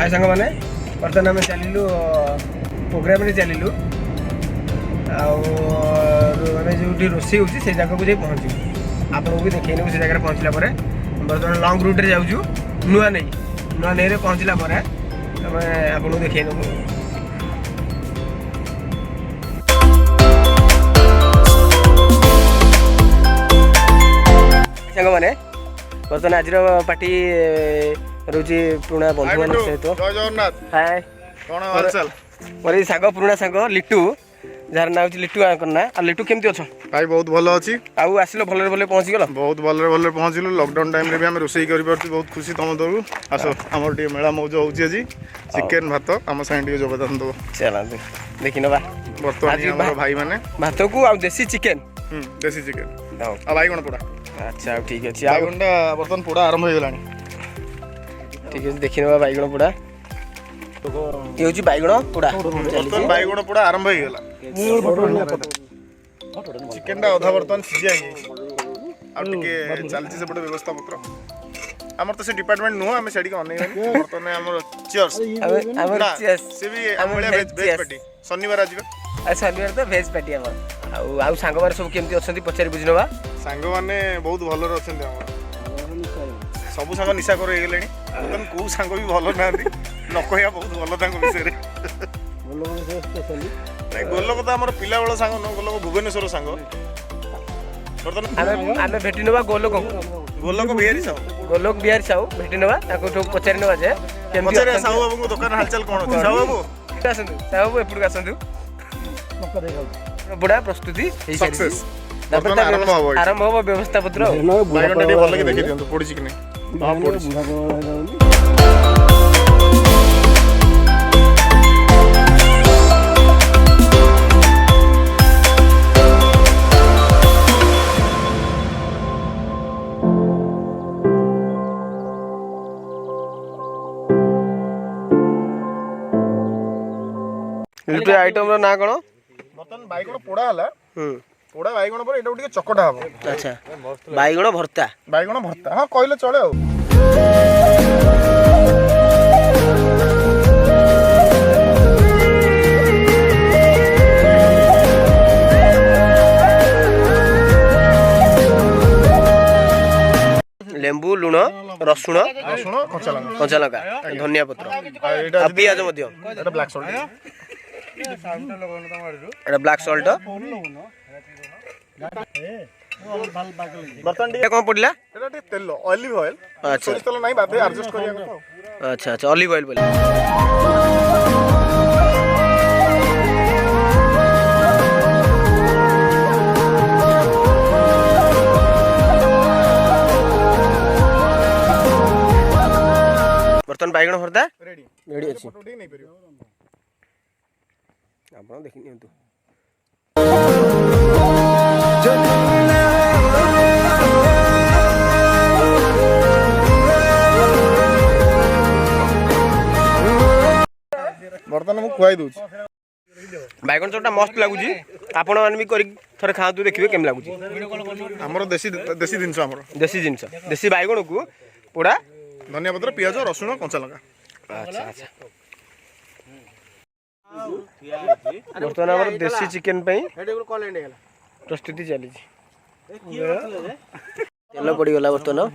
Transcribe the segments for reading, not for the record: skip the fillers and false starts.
हाय सांग मैंने बर्तमान आम चलू प्रोग्राम चलू आम जो रोषे हो जगह को पहुँचू आपको भी देखने से जगह पहुँचला बर्तमान लंग रूट्रे जाऊँ नुआ नहीं पहुँचला आम आपको देखे नबू सांग मैंने बर्तमान आज पार्टी रोचे पुराना बंधु मान सहित जय जगन्नाथ हाय कौन हालचाल मोर सांग पुराना सांग लिटू जार ना हूँ लिटू ना आ लिटू केमती अच्छ भाई बहुत भल अच्छी आउ आसिल भले भले पहुँची गल बहुत भले पहुँचलु लॉकडाउन टाइम रे भी आम रोषे कर बहुत खुशी तुम दरु आस आम मेला मौज हो चिकेन भात आम साइड योगदान दो चलते देखी नवा बर्तमान भाई मैंने भात को आ देसी चिकेन देसी चिकेन आ बाइगण पोड़ा अच्छा ठीक अच्छे बाइगणटा बर्तमान पोड़ा आरंभ हो गलानी ठीक है देखी नवा बाइगण पोड़ा ये हूँ बैगण पोड़ा बर्तमान बाइगण पोड़ा आरंभ हो गला चिकेन टा अधा बर्तमान सीझी चलती सेपटे व्यवस्था पत्र आमर तो से डिपार्टमेंट नुह आम सेठी अनेक बर्तमान आमर चियर्स से भी वेज पार्टी शनिवार आज शनिवार तो भेज पार्टी आउ सांग मार सब केमती अच्छा पचारि बुझ नवा सांग मैंने बहुत भलरे अच्छा सब सांग निशा कर बर्तमान कौ सांग भी भल ना न कहया बहुत भल विषय गोलक तो आम पिला बेल सांग न गोलक भुवनेश्वर सांग बर्तमान आम भेटी नवा गोलक बिहारी साहू गोलक बिहारी साहू भेटी नवा पचारि नवा जे पचारे साहू बाबू को दुकान हालचाल कौन अच्छे साहू बाबू आसतु साहू बाबू एपटू आसतु बुढ़ा प्रस्तुति सक्सेस आरंभ हम व्यवस्था पत्र बाइगण टे भल के देखि दियंतु पड़ी कि नहीं हां पड़ी लिटू आइटम रो ना कोन बर्तमान बाइगण पोड़ा हला पोड़ा बाइगण पर एटा टिके चकटा हबो अच्छा बाइगण भर्ता हां कहले चले आ लेंबू लुण रसुण कंचा लंका धनिया पत्र पियाज ब्लैक सॉल्ट एटा ब्लैक सॉल्ट बर्तन टिके कौन पड़ला एटा टिके तेल ऑलिव ऑयल अच्छा तेल नहीं बात एडजस्ट करिया को अच्छा अच्छा ऑलिव ऑयल बोले बर्तन बाइगण भरता रेडी अच्छी आप देखी नियंतु बर्तन मु खुआई दूची बैगन चोटा मस्त लगुच आपण मैंने भी कर थे खातु देखिए केम लगुच हमर देसी देसी जिनस हमर देसी जिनस देसी बैगण को पोड़ा धनिया पत्र पियाज रसुण कंचा लंका अच्छा अच्छा बर्तमान आम देसी चिकेन प्रस्तुति चली तेल पड़गला बर्तमान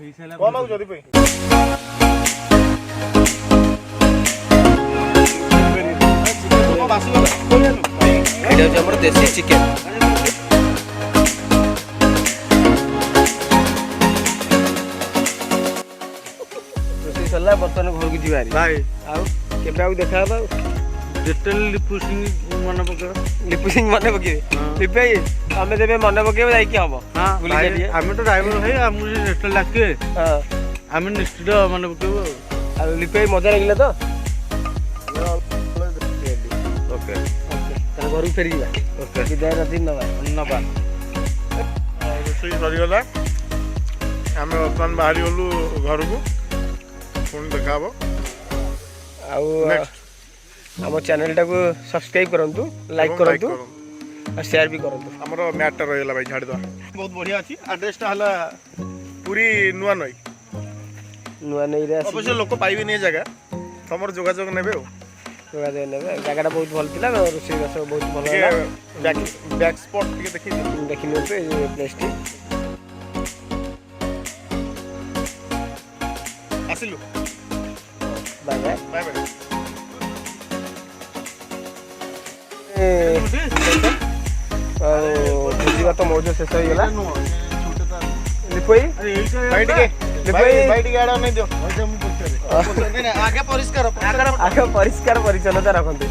देसी चिकेन रोषे सरला बर्तमान घर को जीवा भाई आउ केबे देखा जेतेल लिपु सिंह मन पके लिपे आमे देबे मन पके जाई कि हबो हां आमे तो ड्राइवर है आमु नेशनल लाके हां आमे निश्चित मन पके आ लिपे मजा लागला तो ओके ओके घर फेरी जा ओके विदाय दिन नबा रोषे सरीगला आमे बर्तमान बाहरी गलु घर को फोन देखाबो आउ आम चैनल टाको सब्सक्राइब करंतु लाइक करंतु और शेयर भी करंतु हमरो मैटर रहला भाई झाड़ दो बहुत बढ़िया अछि एड्रेस ता हला पूरी नुआ नई नुआ नई रे अवश्य लोक पाइबे नहीं जगह ତମର ଯୋଗାଯୋଗ ନେବେ ଆଉ ଯୋଗାଯୋଗ ନେବେ। ଜାଗାଟା ବହୁତ ଭଲ ଥିଲା, ରୋଷେଇବାସ ବହୁତ ଭଲ ହେଲା। ବ୍ୟାକ୍ ସ୍ପଟ୍ ଟିକେ ଦେଖି ଦେଖିନିଅନ୍ତୁ ଏଇ ପ୍ଲେସ୍ଟି। ଆସିଲୁ ବାଏ ବାଏ। Bye bye. ଭୋଜି ଭାତ ମୌଜ ଶେଷ ହେଇଗଲା। ଲିପୋଇ ଭାଇ ଟିକେ ଆଡ ନେଇ ଦିଅ। ଆଗେ ପରିଷ୍କାର ପରିଚ୍ଛନ୍ନତା ରଖନ୍ତୁ।